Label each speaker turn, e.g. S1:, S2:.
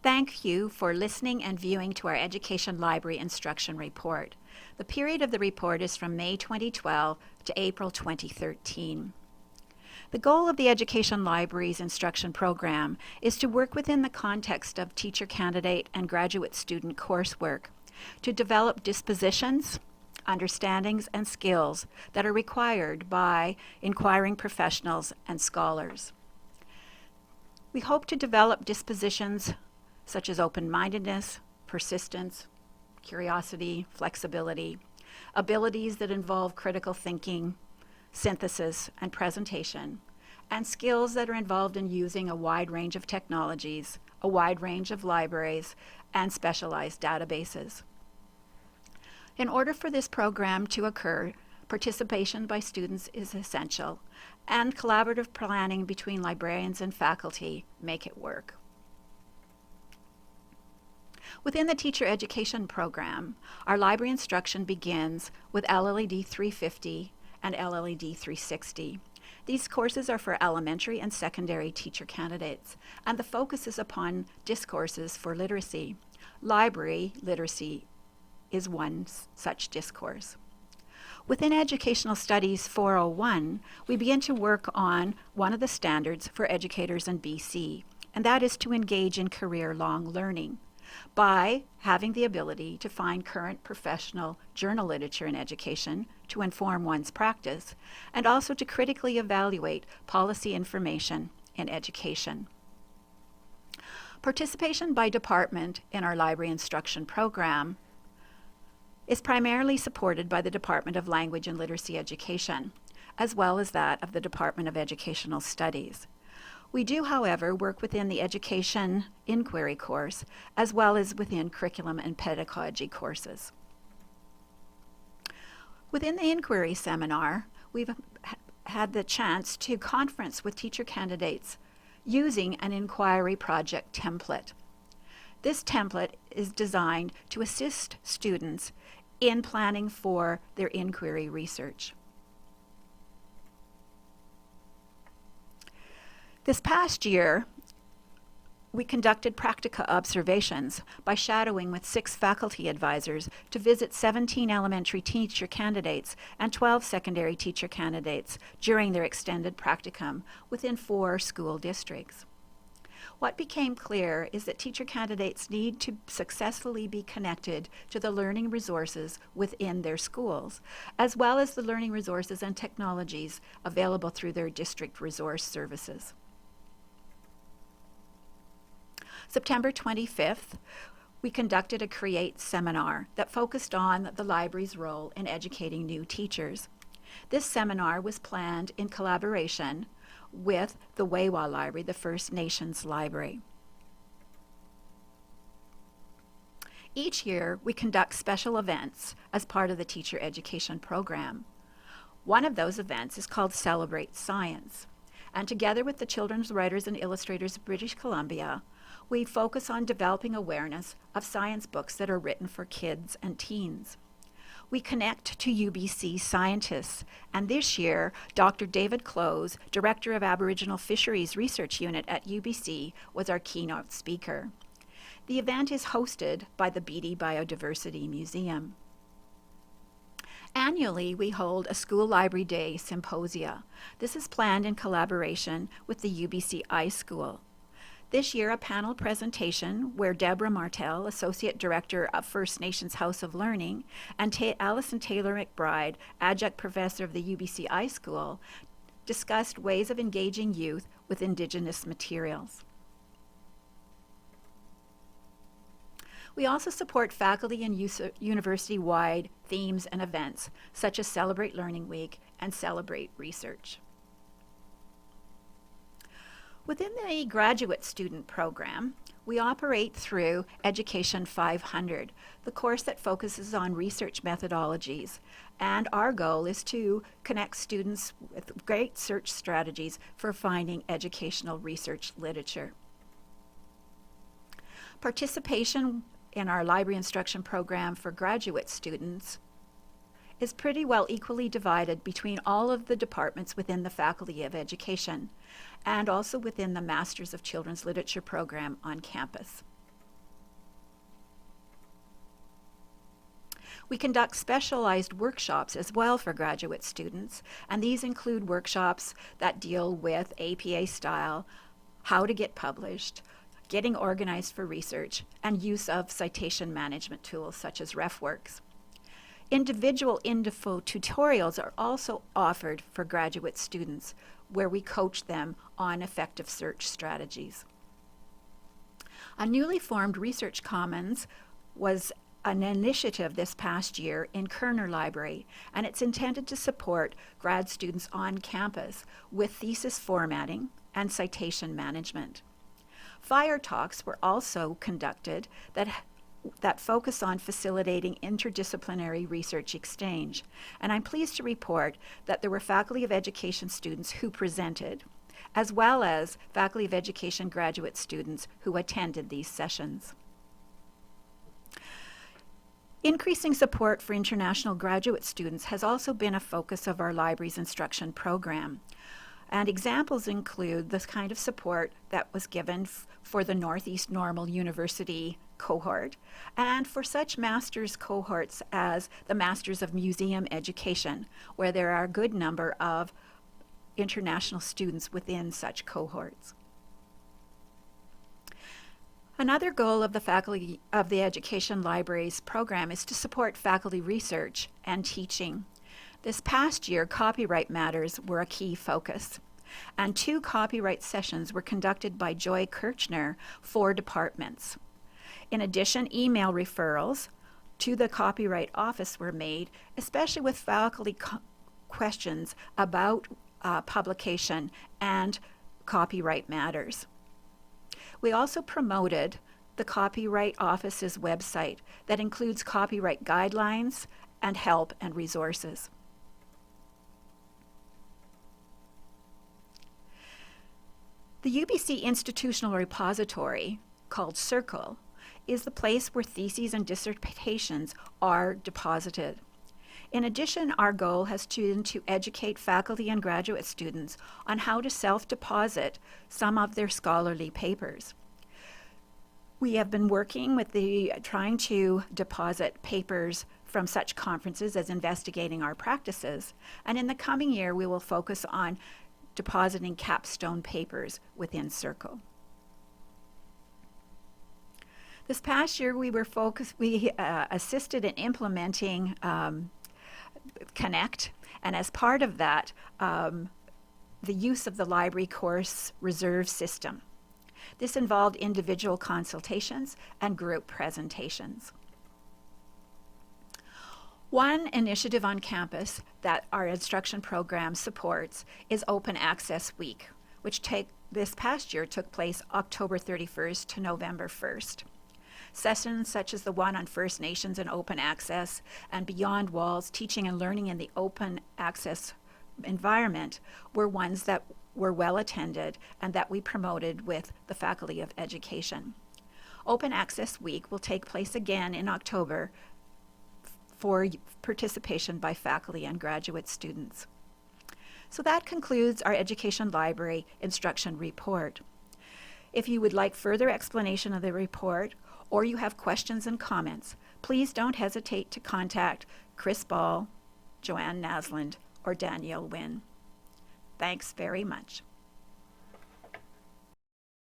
S1: Thank you for listening and viewing to our Education Library Instruction Report. The period of the report is from May 2012 to April 2013. The goal of the Education Library's instruction program is to work within the context of teacher candidate and graduate student coursework to develop dispositions, understandings, and skills that are required by inquiring professionals and scholars. We hope to develop dispositions such as open-mindedness, persistence, curiosity, flexibility, abilities that involve critical thinking, synthesis, and presentation, and skills that are involved in using a wide range of technologies, a wide range of libraries, and specialized databases. In order for this program to occur, participation by students is essential, and collaborative planning between librarians and faculty make it work. Within the teacher education program, our library instruction begins with LLED 350 and LLED 360. These courses are for elementary and secondary teacher candidates, and the focus is upon discourses for literacy. Library literacy is one such discourse. Within Educational Studies 401, we begin to work on one of the standards for educators in BC, and that is to engage in career-long learning by having the ability to find current professional journal literature in education to inform one's practice, and also to critically evaluate policy information in education. Participation by department in our library instruction program is primarily supported by the Department of Language and Literacy Education, as well as that of the Department of Educational Studies. We do, however, work within the Education Inquiry course, as well as within Curriculum and Pedagogy courses. Within the Inquiry seminar, we've had the chance to conference with teacher candidates using an inquiry project template. This template is designed to assist students in planning for their inquiry research. This past year, we conducted practica observations by shadowing with 6 faculty advisors to visit 17 elementary teacher candidates and 12 secondary teacher candidates during their extended practicum within 4 school districts. What became clear is that teacher candidates need to successfully be connected to the learning resources within their schools, as well as the learning resources and technologies available through their district resource services. September 25th, we conducted a CREATE seminar that focused on the library's role in educating new teachers. This seminar was planned in collaboration with the Wawa Library, the First Nations Library. Each year, we conduct special events as part of the teacher education program. One of those events is called Celebrate Science, and together with the Children's Writers and Illustrators of British Columbia, we focus on developing awareness of science books that are written for kids and teens. We connect to UBC scientists, and this year, Dr. David Close, Director of Aboriginal Fisheries Research Unit at UBC, was our keynote speaker. The event is hosted by the Beatty Biodiversity Museum. Annually, we hold a School Library Day Symposia. This is planned in collaboration with the UBC iSchool. This year, a panel presentation where Deborah Martell, Associate Director of First Nations House of Learning, and Alison Taylor McBride, Adjunct Professor of the UBC iSchool, discussed ways of engaging youth with Indigenous materials. We also support faculty and university-wide themes and events, such as Celebrate Learning Week and Celebrate Research. Within the graduate student program, we operate through Education 500, the course that focuses on research methodologies, and our goal is to connect students with great search strategies for finding educational research literature. Participation in our library instruction program for graduate students is pretty well equally divided between all of the departments within the Faculty of Education and also within the Masters of Children's Literature program on campus. We conduct specialized workshops as well for graduate students, and these include workshops that deal with APA style, how to get published, getting organized for research, and use of citation management tools such as RefWorks. Individual info tutorials are also offered for graduate students, where we coach them on effective search strategies. A newly formed Research Commons was an initiative this past year in Kerner Library, and it's intended to support grad students on campus with thesis formatting and citation management. Fire talks were also conducted that focus on facilitating interdisciplinary research exchange, and I'm pleased to report that there were Faculty of Education students who presented, as well as Faculty of Education graduate students who attended these sessions. Increasing support for international graduate students has also been a focus of our library's instruction program. And examples include this kind of support that was given for the Northeast Normal University cohort, and for such master's cohorts as the Masters of Museum Education, where there are a good number of international students within such cohorts. Another goal of the Faculty of the Education Libraries program is to support faculty research and teaching. This past year, copyright matters were a key focus, and 2 copyright sessions were conducted by Joy Kirchner for departments. In addition, email referrals to the Copyright Office were made, especially with faculty questions about publication and copyright matters. We also promoted the Copyright Office's website that includes copyright guidelines and help and resources. The UBC Institutional Repository, called Circle, is the place where theses and dissertations are deposited. In addition, our goal has been to educate faculty and graduate students on how to self-deposit some of their scholarly papers. We have been working with trying to deposit papers from such conferences as Investigating Our Practices, and in the coming year we will focus on depositing capstone papers within Circle. This past year we assisted in implementing Connect, and as part of that, the use of the library course reserve system. This involved individual consultations and group presentations. One initiative on campus that our instruction program supports is Open Access Week, which this past year took place October 31st to November 1st. Sessions such as the one on First Nations and open access and Beyond Walls, teaching and learning in the open access environment were ones that were well attended and that we promoted with the Faculty of Education. Open Access Week will take place again in October for participation by faculty and graduate students. So that concludes our Education Library Instruction Report. If you would like further explanation of the report, or you have questions and comments, please don't hesitate to contact Chris Ball, Joanne Nasland, or Danielle Wynn. Thanks very much.